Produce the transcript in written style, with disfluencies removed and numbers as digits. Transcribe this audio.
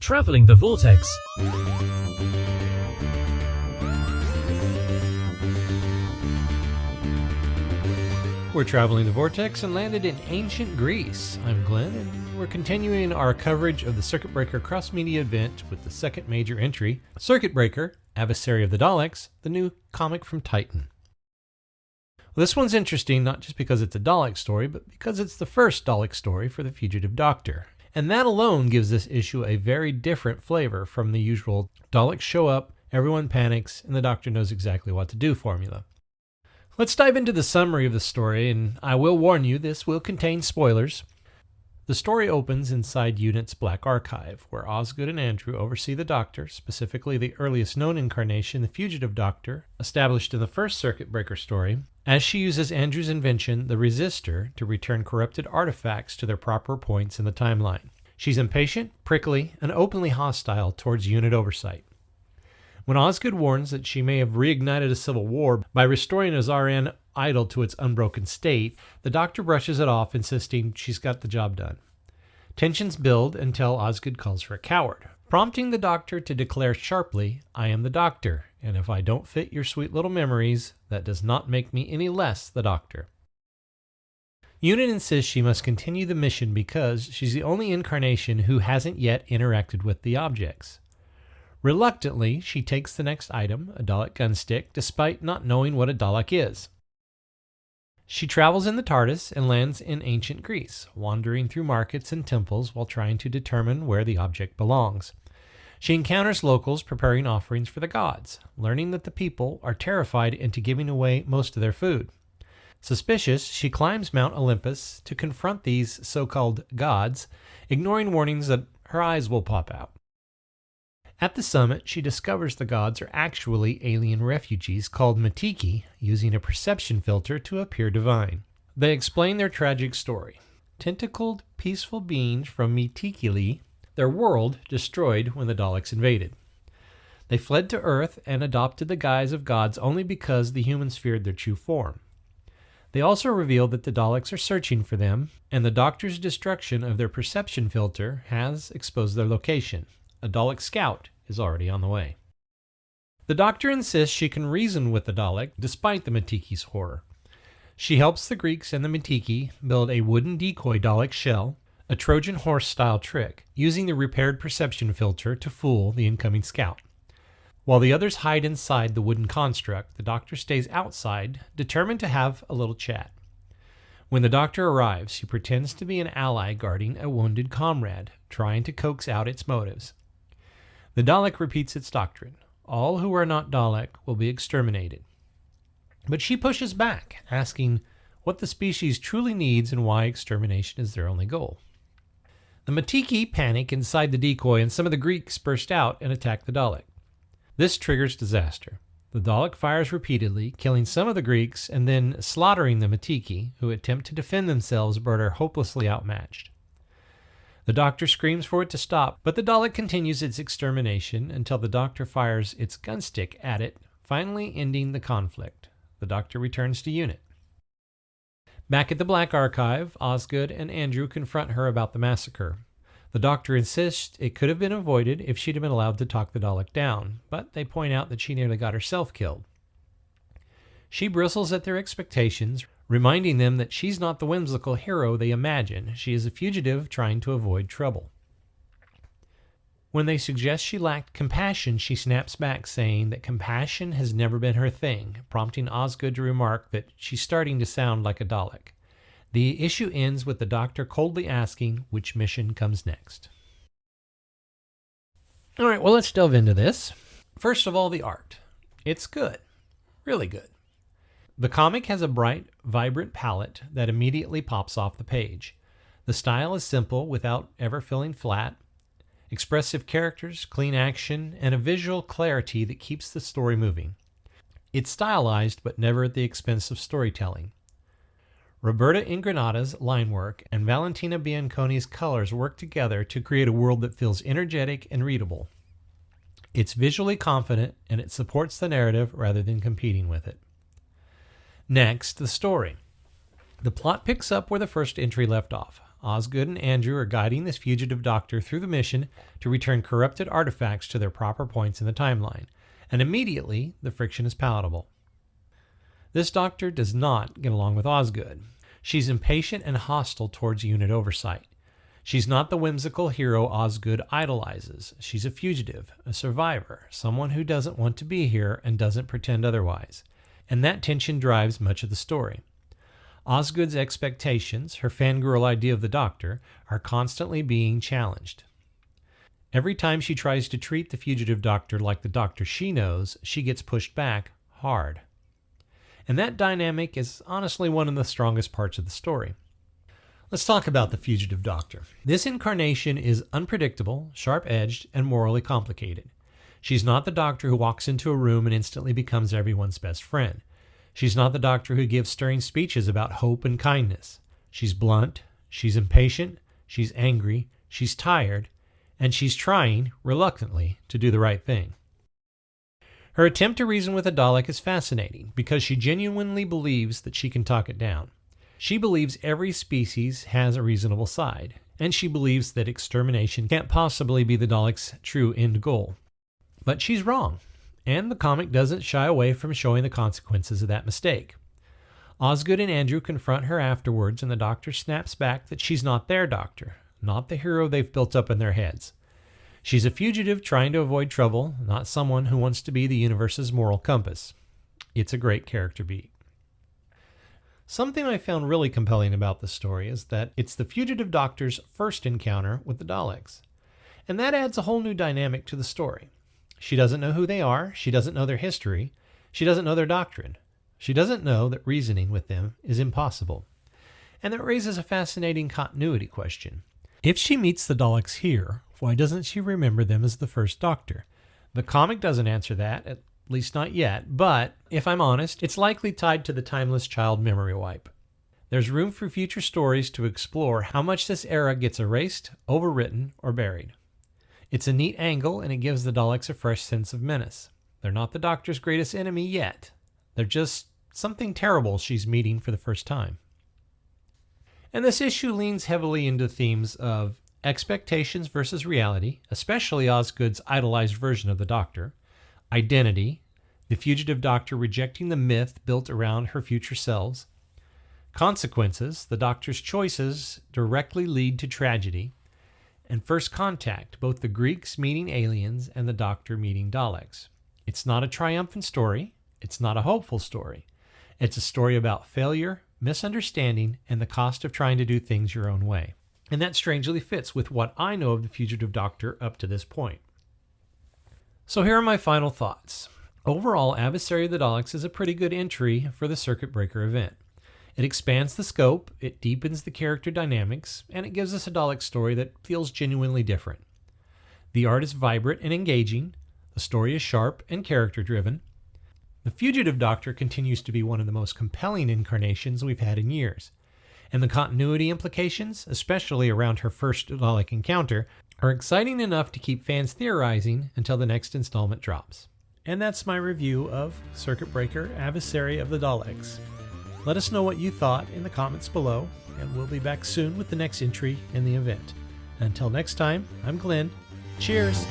Traveling the Vortex. We're traveling the Vortex and landed in ancient Greece. I'm Glenn, and we're continuing our coverage of the Circuit Breaker cross-media event with the second major entry, Circuit Breaker, Adversary of the Daleks, the new comic from Titan. Well, this one's interesting not just because it's a Dalek story, but because it's the first Dalek story for the Fugitive Doctor. And that alone gives this issue a very different flavor from the usual Daleks show up, everyone panics, and the Doctor knows exactly what to do formula. Let's dive into the summary of the story, and I will warn you, this will contain spoilers. The story opens inside Unit's Black Archive, where Osgood and Andrew oversee the Doctor, specifically the earliest known incarnation, the Fugitive Doctor, established in the first Circuit Breaker story, as she uses Andrew's invention, the Resistor, to return corrupted artifacts to their proper points in the timeline. She's impatient, prickly, and openly hostile towards Unit oversight. When Osgood warns that she may have reignited a civil war by restoring Azarian idol to its unbroken state, the Doctor brushes it off, insisting she's got the job done. Tensions build until Osgood calls her a coward, prompting the Doctor to declare sharply, "I am the Doctor, and if I don't fit your sweet little memories, that does not make me any less the Doctor." Unit insists she must continue the mission because she's the only incarnation who hasn't yet interacted with the objects. Reluctantly, she takes the next item, a Dalek gunstick, despite not knowing what a Dalek is. She travels in the TARDIS and lands in ancient Greece, wandering through markets and temples while trying to determine where the object belongs. She encounters locals preparing offerings for the gods, learning that the people are terrified into giving away most of their food. Suspicious, she climbs Mount Olympus to confront these so-called gods, ignoring warnings that her eyes will pop out. At the summit, she discovers the gods are actually alien refugees called Matiki, using a perception filter to appear divine. They explain their tragic story. Tentacled, peaceful beings from Metikili, their world destroyed when the Daleks invaded. They fled to Earth and adopted the guise of gods only because the humans feared their true form. They also reveal that the Daleks are searching for them, and the Doctor's destruction of their perception filter has exposed their location. A Dalek scout is already on the way. The Doctor insists she can reason with the Dalek despite the Matiki's horror. She helps the Greeks and the Matiki build a wooden decoy Dalek shell, a Trojan horse-style trick, using the repaired perception filter to fool the incoming scout. While the others hide inside the wooden construct, the Doctor stays outside, determined to have a little chat. When the Doctor arrives, he pretends to be an ally guarding a wounded comrade, trying to coax out its motives. The Dalek repeats its doctrine. All who are not Dalek will be exterminated. But she pushes back, asking what the species truly needs and why extermination is their only goal. The Matiki panic inside the decoy, and some of the Greeks burst out and attack the Dalek. This triggers disaster. The Dalek fires repeatedly, killing some of the Greeks and then slaughtering the Matiki, who attempt to defend themselves but are hopelessly outmatched. The Doctor screams for it to stop, but the Dalek continues its extermination until the Doctor fires its gunstick at it, finally ending the conflict. The Doctor returns to Unit. Back at the Black Archive, Osgood and Andrew confront her about the massacre. The Doctor insists it could have been avoided if she'd have been allowed to talk the Dalek down, but they point out that she nearly got herself killed. She bristles at their expectations, reminding them that she's not the whimsical hero they imagine. She is a fugitive trying to avoid trouble. When they suggest she lacked compassion, she snaps back, saying that compassion has never been her thing, prompting Osgood to remark that she's starting to sound like a Dalek. The issue ends with the Doctor coldly asking which mission comes next. All right, well, let's delve into this. First of all, the art. It's good. Really good. The comic has a bright, vibrant palette that immediately pops off the page. The style is simple without ever feeling flat. Expressive characters, clean action, and a visual clarity that keeps the story moving. It's stylized, but never at the expense of storytelling. Roberta Ingranata's line work and Valentina Bianconi's colors work together to create a world that feels energetic and readable. It's visually confident, and it supports the narrative rather than competing with it. Next, the story. The plot picks up where the first entry left off. Osgood and Andrew are guiding this fugitive doctor through the mission to return corrupted artifacts to their proper points in the timeline, and immediately the friction is palatable. This doctor does not get along with Osgood. She's impatient and hostile towards unit oversight. She's not the whimsical hero Osgood idolizes. She's a fugitive, a survivor, someone who doesn't want to be here and doesn't pretend otherwise. And that tension drives much of the story. Osgood's expectations, her fangirl idea of the Doctor, are constantly being challenged. Every time she tries to treat the fugitive Doctor like the Doctor she knows, she gets pushed back hard. And that dynamic is honestly one of the strongest parts of the story. Let's talk about the Fugitive Doctor. This incarnation is unpredictable, sharp-edged, and morally complicated. She's not the Doctor who walks into a room and instantly becomes everyone's best friend. She's not the Doctor who gives stirring speeches about hope and kindness. She's blunt, she's impatient, she's angry, she's tired, and she's trying, reluctantly, to do the right thing. Her attempt to reason with a Dalek is fascinating because she genuinely believes that she can talk it down. She believes every species has a reasonable side, and she believes that extermination can't possibly be the Daleks' true end goal. But she's wrong, and the comic doesn't shy away from showing the consequences of that mistake. Osgood and Andrew confront her afterwards, and the Doctor snaps back that she's not their Doctor, not the hero they've built up in their heads. She's a fugitive trying to avoid trouble, not someone who wants to be the universe's moral compass. It's a great character beat. Something I found really compelling about this story is that it's the Fugitive Doctor's first encounter with the Daleks. And that adds a whole new dynamic to the story. She doesn't know who they are, she doesn't know their history, she doesn't know their doctrine. She doesn't know that reasoning with them is impossible. And that raises a fascinating continuity question. If she meets the Daleks here, why doesn't she remember them as the first Doctor? The comic doesn't answer that, at least not yet, but if I'm honest, it's likely tied to the timeless child memory wipe. There's room for future stories to explore how much this era gets erased, overwritten, or buried. It's a neat angle, and it gives the Daleks a fresh sense of menace. They're not the Doctor's greatest enemy yet. They're just something terrible she's meeting for the first time. And this issue leans heavily into themes of expectations versus reality, especially Osgood's idolized version of the Doctor, identity, the Fugitive Doctor rejecting the myth built around her future selves, consequences, the Doctor's choices directly lead to tragedy, and first contact, both the Greeks meeting aliens and the Doctor meeting Daleks. It's not a triumphant story. It's not a hopeful story. It's a story about failure, misunderstanding, and the cost of trying to do things your own way. And that strangely fits with what I know of the Fugitive Doctor up to this point. So here are my final thoughts. Overall, Adversary of the Daleks is a pretty good entry for the Circuit Breaker event. It expands the scope, it deepens the character dynamics, and it gives us a Dalek story that feels genuinely different. The art is vibrant and engaging, the story is sharp and character-driven. The Fugitive Doctor continues to be one of the most compelling incarnations we've had in years, and the continuity implications, especially around her first Dalek encounter, are exciting enough to keep fans theorizing until the next installment drops. And that's my review of Circuit Breaker Adversary of the Daleks. Let us know what you thought in the comments below, and we'll be back soon with the next entry in the event. Until next time, I'm Glenn. Cheers!